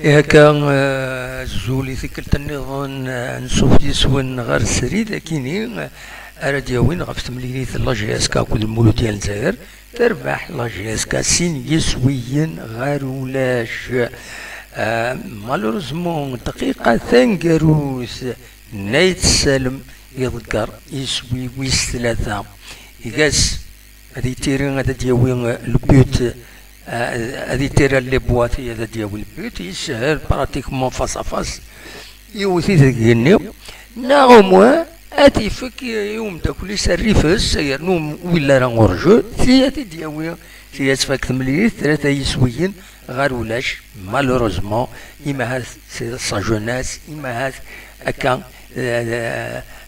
هكا زولي ثكلت النظام نشوف يسون غير السري لكن أراديوين غف تمليليت لاجياسكا كل المولود ديال الجزائر تربح لاجياسكا سين يسويين غير ولاش مالوريزمون دقيقة ثانكروس نايت سالم يذكر يسوي ويس ثلاثة يقاس هذه تيرين هذا دياوين البيوت هذه تيرا لي بواتي هذا ديال البيوت يسهل براتيكمون فاس افاس يوثي ذاك نعم اتي فك يوم تاكل يسريفس نوم ولا راه غرجو ثياتي دياوي ثيات فاك ثمليث ثلاثه يسويين غير ولاش مالوروزمون اما هاز سا جوناس اما هاز هكا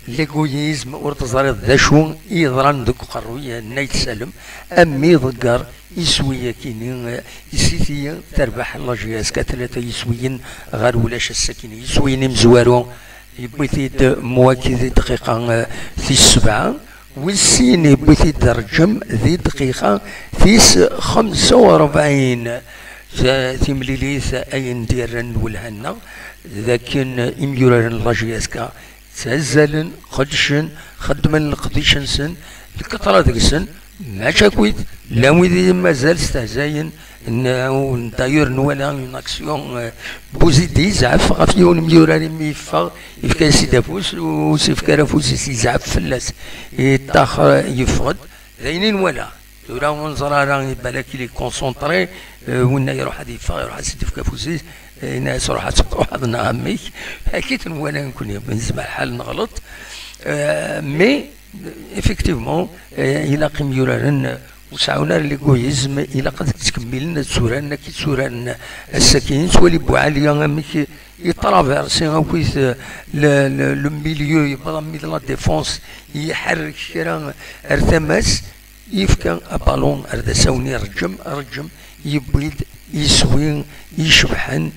ليغويزم ورتزريض ذا شو يضرن ذوك قرويه نايت سالم امي ذكر يسوي كيني يسيتي تربح لاجياسكا ثلاثه يسويين غير ولاش الساكن يسويين مزوارو يبغيتي مواكي ذي دقيقه في السبعه والسين يبغيتي درجم ذي دقيقه في 45 في مليليث اي نديرن والهنا لكن اميورن لاجياسكا تهزلن قدشن خدمن القديشنسن الكثره ديكسن ما شاكويت لا ويدي مازال استهزاين انه داير نوالا اون اكسيون بوزيتي زعف غافيون ميوراني ميفا يفكا سيدا فوس وسيف كرافوس يزعف فلاس يتاخر يفقد ذاينين ولا تورا ونزرا راه بالك لي كونسونطري وين يروح هذا يفا يروح سيدي في كافوسيس الناس راح تروح هذا عميك اكيد ولا نكون بالنسبه الحال نغلط مي افكتيفمون الى قيم يوران وسعونا ليغويزم الى قد تكمل لنا السوران كي سوران الساكنين سوالي بوعاليه ميك يترافيرسي غوكيت لو ميليو يبغى ميد لا ديفونس يحرك كرا ارتماس يفكا بالون اردا ساوني رجم يبيد يسوي يشبحن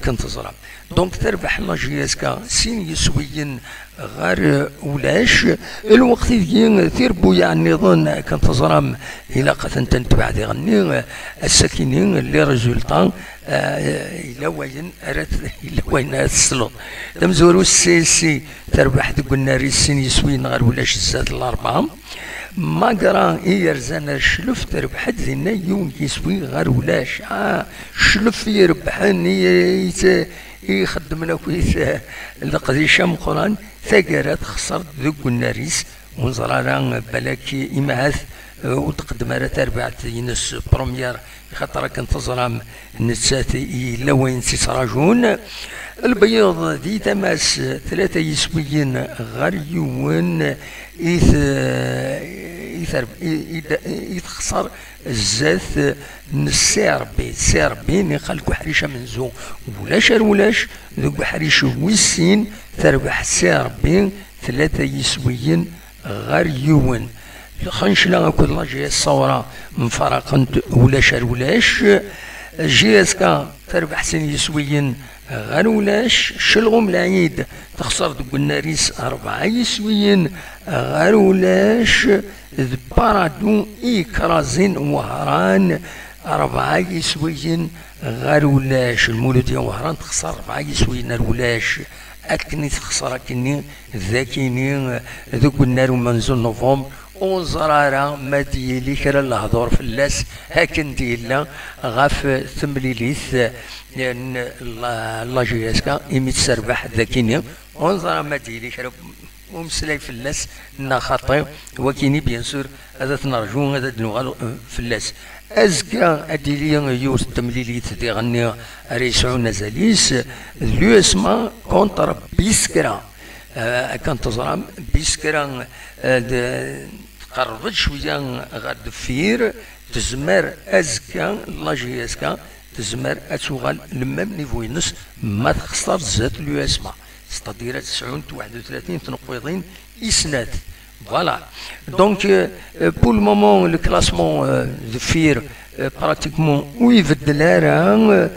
كنتزرع دونك تربح لاجياسكا سين يسويين غير ولاش الوقت يجي تيربو يعني ظن كنتزرم الى قد تنتبع دي غني الساكنين اللي ريزولطان الى وين ارات الى وين السلط تمزورو السيسي تربح دوك الناري سين يسويين غير ولاش الزاد الاربعه ما قرا يرزان الشلف تربح دينا يوم يسوي غير ولاش شلف يربحن يخدم لك القديشه من قران ثقرات خسرت ذوك الناريس ونزرا بلاكي إماث وتقدم على تربعة ينس بروميير خاطر كنتظرام نساتي لوين سيسراجون البيض دي تماس ثلاثة يسويين غريون يتخسر الزاث سيربين يخلقوا حريشة من زو ولاش ذوك حريشة ويسين تربح سيربين ثلاثة يسويين غريون خنشلا كل جي الصورة مفرقا ولاش جياسكا تربح سن يسويين غير ولاش شلغم العيد تخسر دوك الناريس 4 يسويين غير ولاش بارادو إكرازين وهران 4 يسويين غير ولاش المولودية وهران تخسر 4 يسويين الولاش أكني تخسر أكني ذاكيني ذوك النار ومنزل نوفمبر وزرارة ما ديالي كرا الهضور في اللاس هاكن ديالنا غاف ثمليليث الله جياسكا إمي تسربح ذاكيني وزرارة ما ديالي كرا ومسلاي في اللاس نا خاطي وكيني بيان سور هذا تنرجو هذا دنوغال في اللاس أزكا أديليا يوس تمليليث دي غني ريسعو نزاليس لو اسما كونتر بيسكرا كان تزرام بيسكرا تقربت شويه غاد فير تزمر ازكا لاجياسكا تزمر اتوغال لمام نيفو ينس ما تخسر زات لو اسما ستادير 90 31 تنقيضين اسناد فوالا دونك بور لو مومون لو كلاسمون دو فير براتيكمون ويبدل راه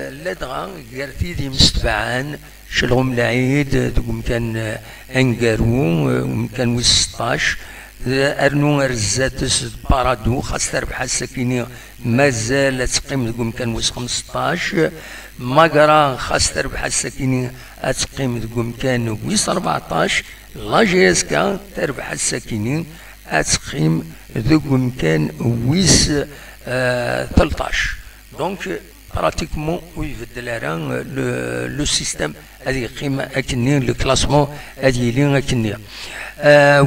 لدغا كارتي دي مستبعان شلغم العيد دوك كان انكارو وكان 16 ارنو رزاتس بارادو خاص تربح السكيني مازال تقيم تقوم كان ويس 15 ماكرا خاص تربح السكيني تقيم تقوم كان ويس 14 لا جي اس كا تربح السكيني تقيم تقوم كان ويس 13 دونك براتيكمون ويبدل راه لو سيستيم هذه قيمه اكني لو كلاسمون هذه لي اكني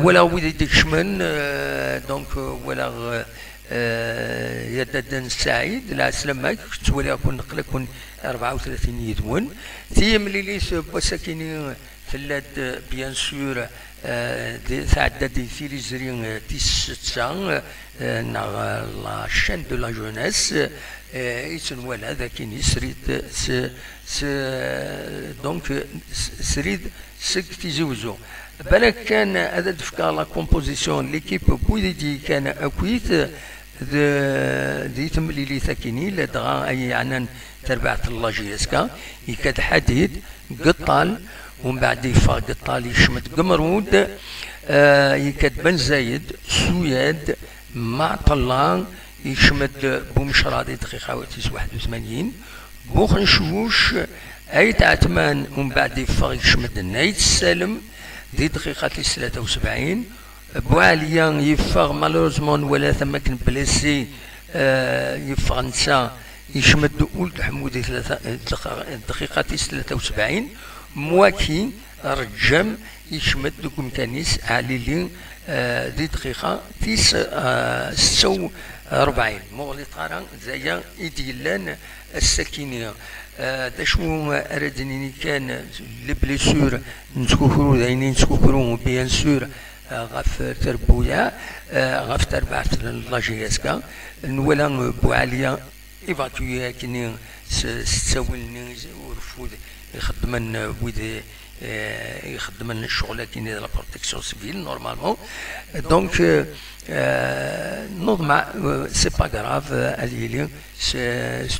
ولا وليدي كشمن دونك ولا يا دادان سعيد لا سلامك كنت ولا كون نقل كون 34 يدون تي ملي ليس بوساكيني في اللاد بيان سور تعدد في ليزرين تيسان نا لا شين دو لا جونيس يتنوال هذا كين يسريد دونك سريد سك تيزوزو بالك كان هذا دفكا لا كومبوزيسيون ليكيب بويدي كان اكويت دي تملي لي ثاكيني لا دغا اي عنان تربعت الله جيسكا يكاد حديد قطال ومن بعد يفا قطال يشمت قمرود يكاد بن زايد سوياد مع طلان يشمد بومشرادي دقيقة وتيس 81 بوخنشوش اي تعتمان ومن بعد يفا يشمد نايت السالم دي دقيقة 73 بواليا يفاغ مالوزمون ولا ثم كان بليسي يفاغ نسا يشمد ولد حمودي دقيقة 73 مواكي رجم يشمد لكم كنيس عليلي دي دقيقة 46 مغلي طارا زي إيديلان السكينية داشو أردني كان لي بليسور نتكوكرو داينين نتكوكرو بيان سور غاف تربويا غاف تربعت لاجياسكا نولا بوعاليا ايفاكويا كني ستساولني ورفود يخدمن ويدي يخدمن الشغل كيني لا بروتيكسيون سيفيل نورمالمون دونك نضمع سي با غراف هذه سي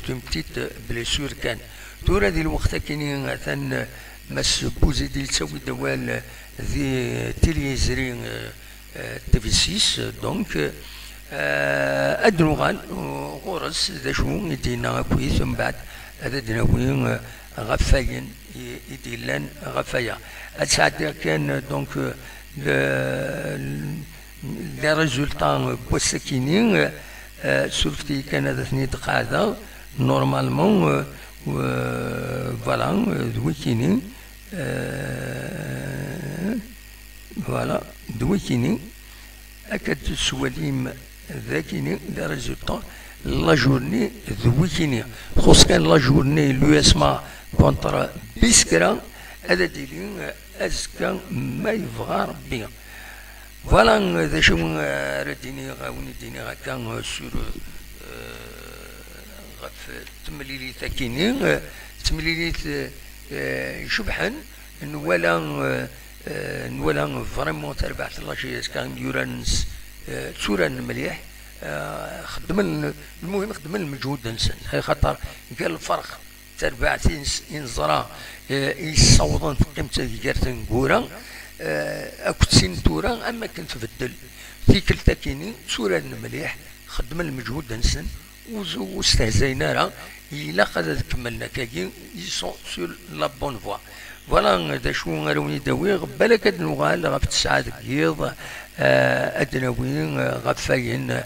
اون بتيت بليسور كان تورا دي الوقت كاينين مثلا مس بوزي ديال تساوي دوال ذي تيليزري تيفي 6 دونك ادنوغال غورس ذا شو يدينا كويس من بعد هذا دناوين غفاين يديلان غفايا هاد كان دونك لي ريزولطا بوساكينين سورفتي كان هذا ثني دقاعده نورمالمون فوالا دويكيني فوالا دويكيني اكاد سواليم ذاكيني لي ريزولطا لا جورني دويكيني خص كان لا جورني لو اسما كونتر بيسكرا هذا ديلين ازكى ما يبغى ربي فوالا ذا شو رديني غاوني ديني هكا سور غف تمليلي ثاكيني تمليلي شبحن نولا فريمون تربحت الله شي كان يورانس توران مليح خدم المهم خدم المجهود نسن هاي خاطر قال الفرق تربعت ينزرا يصوضون في قيمته كارت نقورا اكنت سين تورا اما كنت تبدل في كلتا كيني توران مليح خدم المجهود نسن واستهزينا راه إلا قد كملنا كاين يسون سور لا بون فوا فوالا دا شو غاروني داوي بالك هاد نوغال غاف 9 دقيق ادناوين غفاين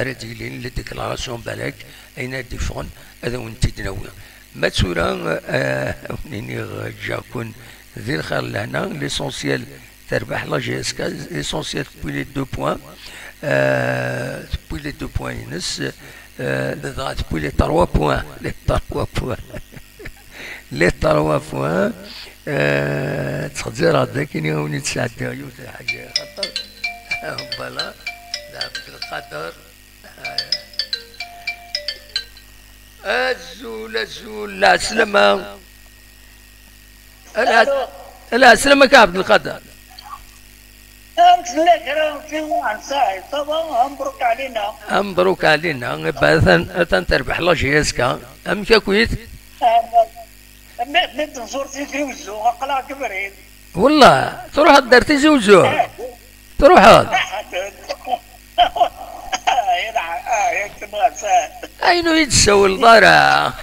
راديلين لي ديكلاراسيون بالك اين ديفون هذا وانت دناوي ما تورا ونيني جاكون ذي الخير لهنا ليسونسيال تربح لا جي اس كا ليسونسيال بوي لي دو بوان بوي لي دو بوان ينس depuis les 3 points, les 3 points تخزر هذاك يوم نتسعد يوم حاجة خطر بلا لعبة القدر الزول لا سلامة لا سلامة كعبد القدر أنت لك في واحد ساعة طبعا مبروك علينا مبروك علينا بعد تربح لا جيسكا أم كويت نت نزور تيزوزو قلع كبرين والله تروح دار تيزوزو تروح هذا أين يتسوي الضرع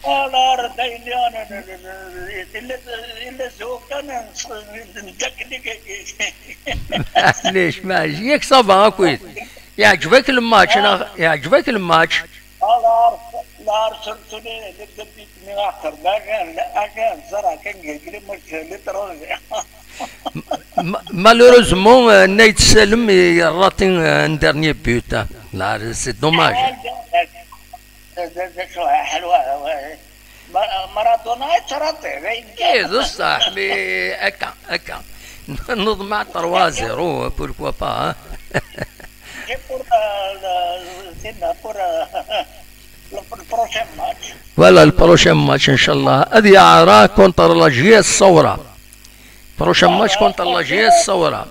والله رديني انا الا سوق انا ندكدك ليش ما يجيك صبا كويس يعجبك الماتش انا يعجبك الماتش لا ارسلتني لقيتني اخر ما كان زرع كان يجري مش لترون مالوريزمون نايت سالم راتين ان ديرني بيوت لا سي دوماج حلوه مارادونا شرطي ايه بصح مي هكا نضمع 3-0 بوركوا با ولا البروشين ماتش ان شاء الله هذه عراه كونتر لا جي الصوره بروشين ماتش كونتر لا جي الصوره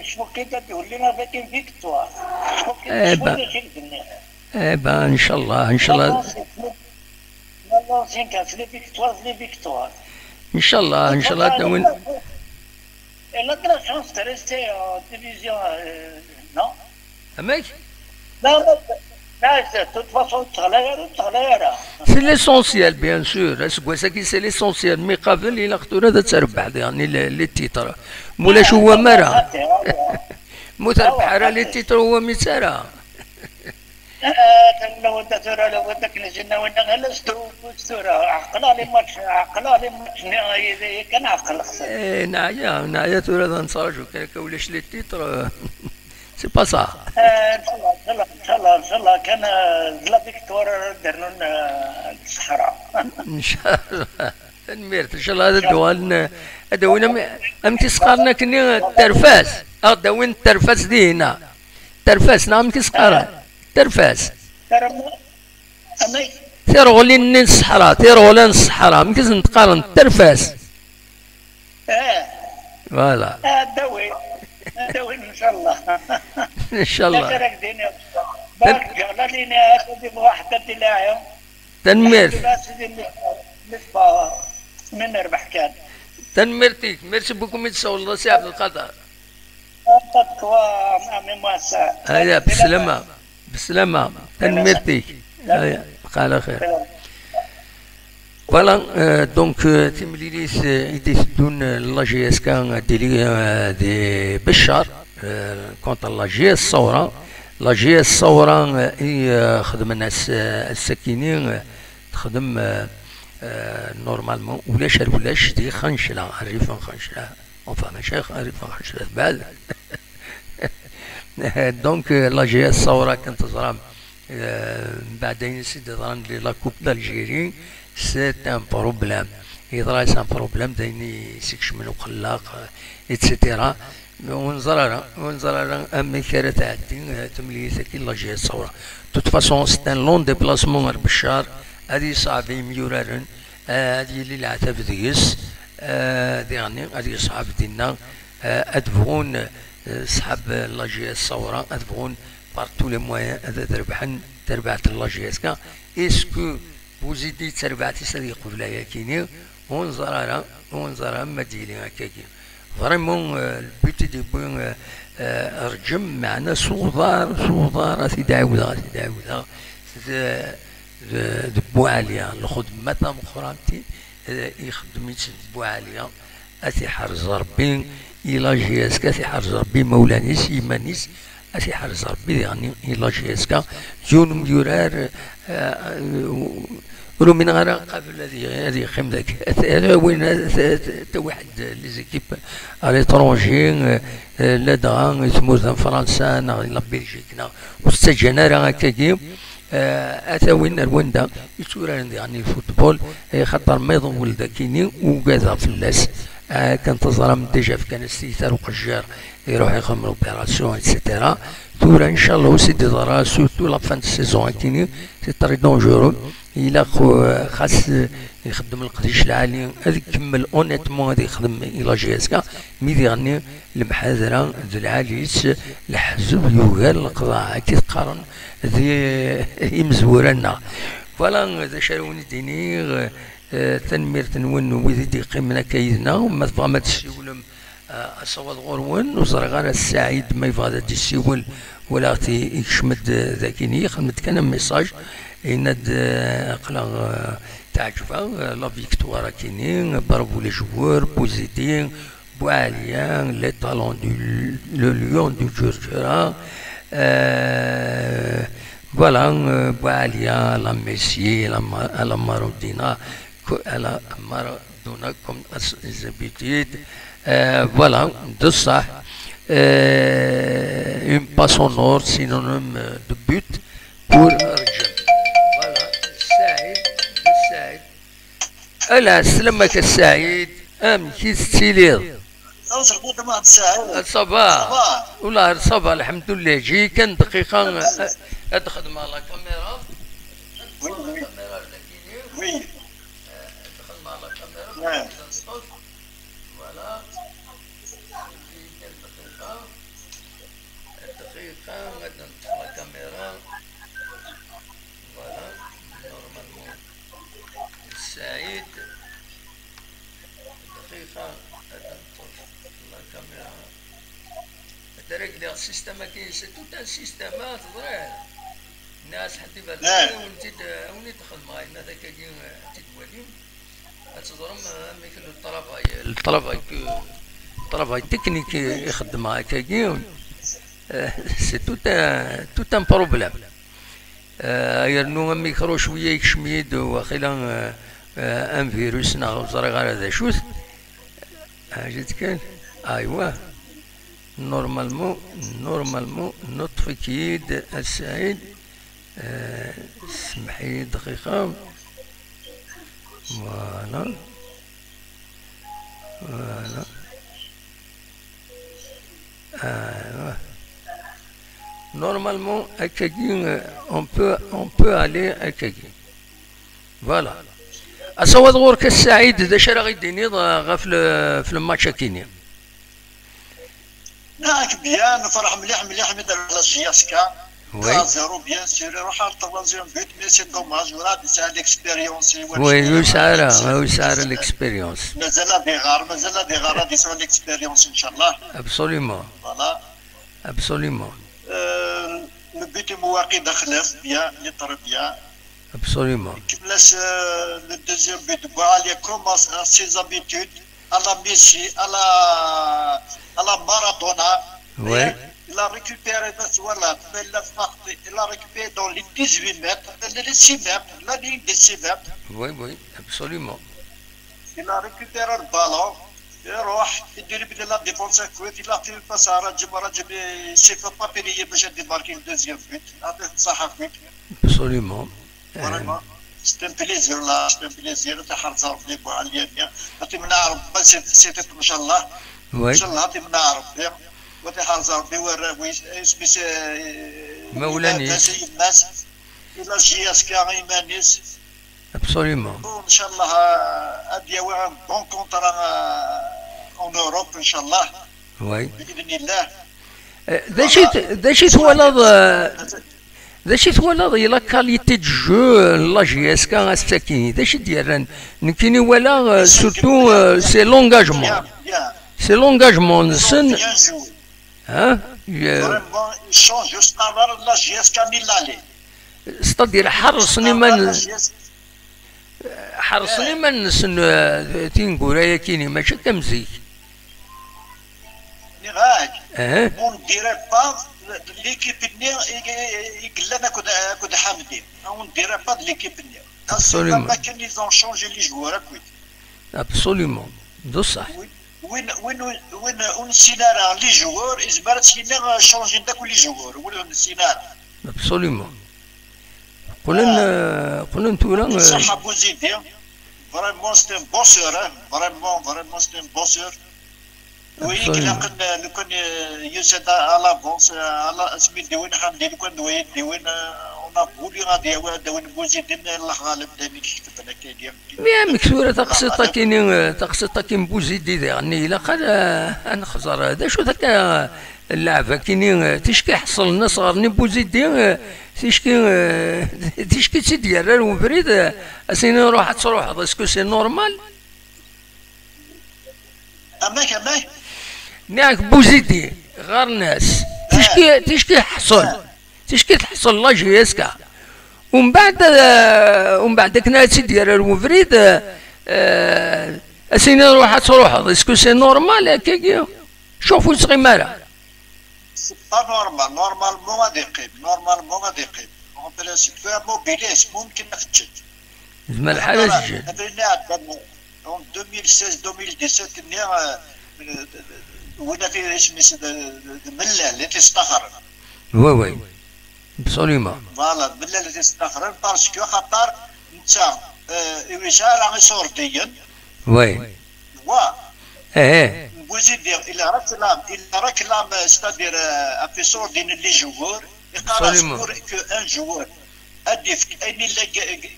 شنو كده تقول لنا فاكين فيكتوار ايبا ان شاء الله ان شاء الله ان شاء الله ان شاء الله تكون Elle a de la chance de rester en division, non? Mec Non, de toute façon, c'est l'essentiel bien sûr c'est l'essentiel mais قبل الى خطوره هذا تربح يعني لي تيتر مولاش هو مرا مو تربح راه لي تيتر هو مثال لو ترى لو تكنسنا وانا لستو عقلا لي ماتش كان عقل خسر نعيا ترى نصاجو كاك ولاش لي تيتر سي با صا ان شاء الله كان لا فيكتور درنون الصحراء ان شاء الله نميرت ان شاء الله هذا الدوال هذا وين ام تسقارنا كني الترفاس هذا وين الترفاس دينا الترفاس نعم تسقارنا ترفاس تيرغولين الصحراء تيرغولين الصحراء مكز نتقارن ترفاس فوالا دوي ان شاء الله ان شاء الله تنمير من ربح كان تنميرتيك ميرسي بوكو ميتساو الله سي عبد القادر هيا بسلامة بسلامة تنميرتيك هيا على خير فوالا دونك تمليليس يديسدون لا جي اس كان دي بشار كونتر لا جي اس الثورة لا جي اس الثورة هي خدم الناس الساكنين تخدم نورمالمون ولاش دي خنشلة الريفان خنشلة enfin ماشي الريفان خنشلة بعد دونك لا جي اس الثورة كانت تزرم بعدين سيدي ظهرن لي لا كوب دالجيري سي ان بروبليم يضرا سي ان بروبليم دايني سيكش منو قلاق ايتسيتيرا ونزرر امي كاره تعدي تملي ساكي لا جي اس الثورة توت فاسون سي ان لون ديبلاسمون بشار هادي صعبي ميورارن هادي اللي العتاب ديس يعني هادي صعب دينا ادفون صحاب لا جي اس الثورة ادفون par tous les moyens هذا تربحت لا جي اس كا اسكو بوزيدي تربعتي صديق ولا كيني ونزرها مدينه هكاكي فريمون البيتي دي بوين رجم معنا صوضار سيدي عاودها دبو عاليه الخدمه تاع مخرامتي يخدم دبو عاليه اسي حرز ربي الى جي اس كا سي حرز ربي مولانيس يمانيس اسي حرز ربي يعني الى جي اس كا جون ميورار ولو من غير قبل هذه خيم ذاك وين تا واحد لي زيكيب على ترونجي لا دغا يسمو فرنسا لا بلجيك واستجانا راه هكاكي اتا وين رواندا يتوران يعني الفوتبول خاطر ما يضم ذاكيني وكذا فلاس كان تظلم ديجا في كان استيثار وقجار يروح يخدم اوبيراسيون اكسيتيرا تورا ان شاء الله سيدي ضرا سورتو لا فان سيزون هكيني سي تري دونجورو إلا خاص يخدم القديش العالي هذا يكمل اونيتمون هذا يخدم الى جي اس كا مي يغني المحاضره العاليس الحزب يوغال القضاء كي تقارن ذي يمزورنا فوالا هذا شاروني ديني تنمير تنون ويدي قيمنا كايدنا وما تبغى ما تسولم أصوات غرون وزرق على السعيد ما يبغى تسيول ولا يشمد ذاكيني خدمت كان ميساج إند قلا تعجبها لا فيكتوار كيني برافو لي جوور بوزيدين بواليان لي طالون دو لو ليون دو جورجرا فوالا بواليان لا ميسي لا مارودينا لا مارودونا كوم زابيتيد فوالا de ça une passe en or synonyme de but pour رجل فوالا السعيد ألا سلمك السعيد كي ستيليض صباح والله صباح الحمد لله جي كان دقيقة أدخل مع لا كاميرا أدخل مع لا كاميرا فوالا دقيقة غدا ندخل لا كاميرا فوالا نورمالمون السعيد دقيقة غدا ندخل لا كاميرا هذا السيستم كاين سي توت ان سيستم تضرع الناس حد يبان وني دخل معايا هذاك كاين تدوالي تضرم ميكل الطلبة تكنيك يخدم معاك كاين سي توت ان بروبليم يرنو الميكرو شويه يكشميد وخيلا ان فيروس ناغ زرق على ذا شوت جيت كان ايوا نورمالمون نطفي كيد السعيد اسمحي دقيقة فوالا normalement هكاكي on peut aller هكاكي فوالا أصوات غورك السعيد ذا شرا غيديني في الماتش كيني ناك بيان نفرح مليح مثل جياسكا 0 بيان سور يروح على التوازيون بيت مي سي دوماج وراه يسعى ليكسبيريونس وي يسعى ليكسبيريونس مازال دي غار غادي يسعى ليكسبيريونس ان شاء الله ابسوليومون فوالا ابسوليومون لو بيت مواقي دخلف بيان يطرب بيان ابسوليومون كيفاش لو دوزيام بيت بواليا كوماس سيز ابيتود على ميسي على مارادونا وي il a récupéré il a récupéré dans les 18 mètres, les 6 mètres, la ligne des 6 mètres. Oui, absolument. Il a récupéré le ballon, il a la défense à côté, il a fait le passe à Rajib, il ne s'est pas payé pour démarquer le deuxième but. Absolument. Vraiment. C'est un plaisir là, c'est un plaisir. C'était Inch'Allah. Oui. Inch'Allah, وتحرز ربي وراوي اسمي مولاني الناس الى جياس كاغي مانيس ابسوليومون ان شاء الله ادي وان بون كونترا اون اوروب ان شاء الله وي باذن الله ذا شي توالد يلا كاليتي دو جو لا جي اس كا استاكيني ذا شي ديال نكيني ولا سورتو سي لونغاجمون سي لونغاجمون نسن ها فريمون يشونج ستاندر لا جي اس كا ميلالي ستادير حرصني من نسن تينقول يا كيني ماشي كمزيك نغاك اون ديري با ليكيب ني يقلنا كود حامدين اون ديري با ليكيب ني ابسوليومون ما كان لي زون شونجي لي جوار اكويت ابسوليومون بصح وين السينارة لي جوار إزمارة سينا شونجي داك لي جوار ولا السينارة ابسوليومون قلنا نتولا صح بوزيدي فريمون سي ان بوسور فريمون سي ان بوسور وي لو كان يسد على بونس على اسمي ديوين حمدي لو كان دوي ديوين انا بولي غادي دوين بوزيدين الله غالب داني كيف انا كاين يا مكسوره تقسيطه كاين بوزيدي يعني الا قال انا خزر هذا شو ذاك اللعبه كاينين تشكي حصل الناس صغرني بوزيدي تشكي سيدي يرار وبريد اسيني روح تروح اسكو سي نورمال اماك ناك بوزيتي غير ناس تشكي تحصل لا جي اس كا ومن بعد كناتي ديال الوفريد اسيني نروح تروح اسكو سي نورمال هكاك شوفوا صغيمارة سي با نورمال نورمالمون غادي يقيم اون برينسيپ موبيليس ممكن ما تجد زعما الحالة تجد en 2016-2017 ولا في اسم ملة اللي تستخرج وي ابسوليومون فوالا ملة اللي تستخرج باسكو خاطر انت ويشا راه سورديا وي وزيد الى راك ستادير في سوردين اللي جوور يقرا سكور كو ان جوور اديف اني لا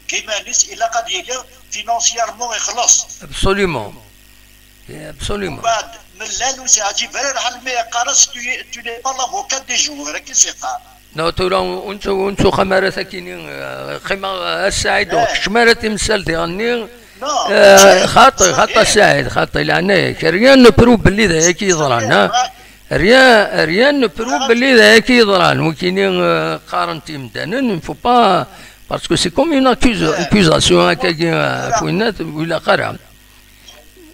كيمانيس الا قد يلي فينونسييرمون يخلص ابسوليومون بعد من لا نوسي عجيب راح المي قارس تو لي با لافوكا دي جوور كي سيقار نو تو انتو خمارة ساكنين خيما السعيد شمارة تمثال ديالني خاطي السعيد لان ريان نبرو باللي ذا كي يضران ريان نبرو باللي ذا كي يضران وكاينين قارنتي مدانن فو با باسكو سي كوم اون اكوزاسيون هكاكي فوينات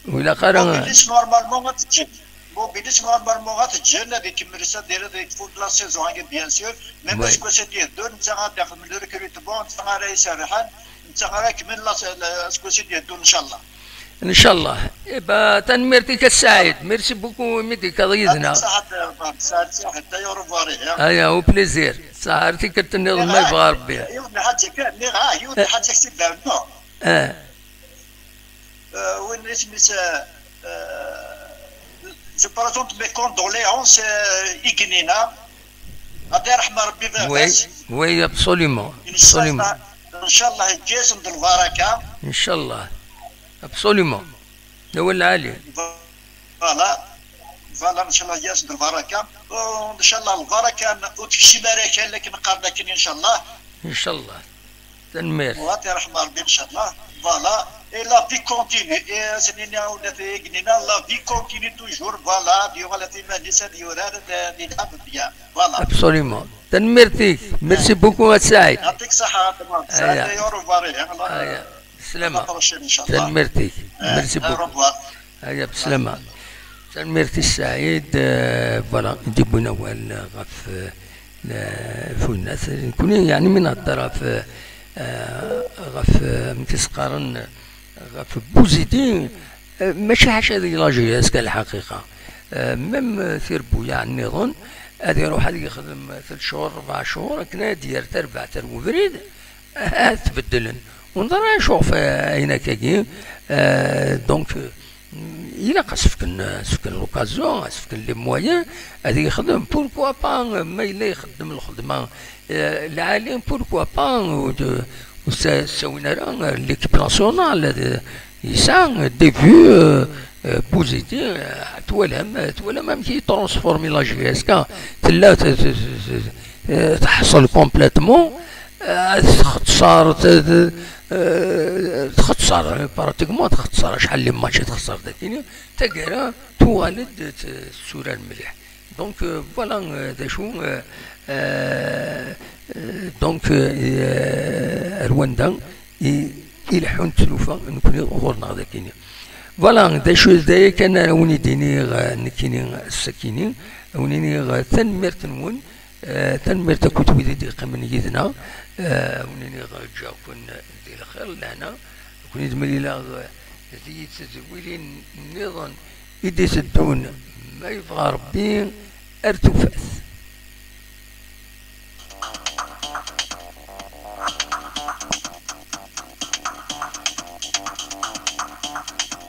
ولا قرا موبيليس نورمالمون غاتجي موبيليس نورمالمون غاتجي هذيك المرسه ديال هذيك فوق لا سيزون هكا بيان سور ميم باسكو سي دير دو انت غاداخل من الريكروتمون انت غادي سرحان انت غادي من اسكو سي دير دو ان شاء الله إبا تنمرتك السعيد ميرسي بوكو ميدي كضيدنا حتى يورفاري ايا او بليزير سهرتي كنت نظن ما يبغى ربي يودي حاجه يودي حاجه سيبها وين اسمي je présente mes condoléances Ignina الله يرحم ربي باباس وي ابسوليومون ان شاء الله الجسم د البركه ان شاء الله ابسوليومون هو العالي فوالا ان شاء الله الجسم د البركه وان شاء الله البركه وتكشي بركه لكن قرنك ان شاء الله تنمير الله يرحم ربي ان شاء الله فوالا et la vie continue et c'est la vie continue toujours voilà durant la féminisation voilà absolument تنمرتك ميرسي بوكو سعيد يعطيك الصحة سعيد يورفاري سلامة تنمرتك ميرسي بوكو هيا بسلامة تنمرتي السعيد فوالا نجيبو نوال غف الناس نكون يعني من الطرف غف متسقارن غف بوزيتي ماشي حاجه هذه لاجي اسكا الحقيقه ميم ثيربو يعني نظن هذا يروح هذا يخدم 3 شهور 4 شهور كنا دير تربع وفريد تبدلن ونظر نشوف هنا كاكي دونك إلا سفكن لوكازيون سفكن لي مويان هذا يخدم بوركوا با ما إلا يخدم الخدمه العالم بوركوا با سوينا ليكيب ناسيونال يسعى ديبيو بوزيتي توالم كي ترانسفورمي لا جي اس كا تلا تحصل كومبليتمون تختصر براتيكمون تختصر شحال لي ماتش تخسر داكيني تقرا توالد الصوره المليح دونك فوالا دا شو دونك رواندا يلحون تلوفا نكون غورنا داكيني فوالا دا شو دايا كان وني ديني نكيني السكيني ونيني تنمرت نون تنمرت كنت ودي قمن يدنا ونيني جاكون ديال الخير لهنا كون يدملي لا زيد تزويلين نظن يدي سدون ما يبغى ربي ارتفاث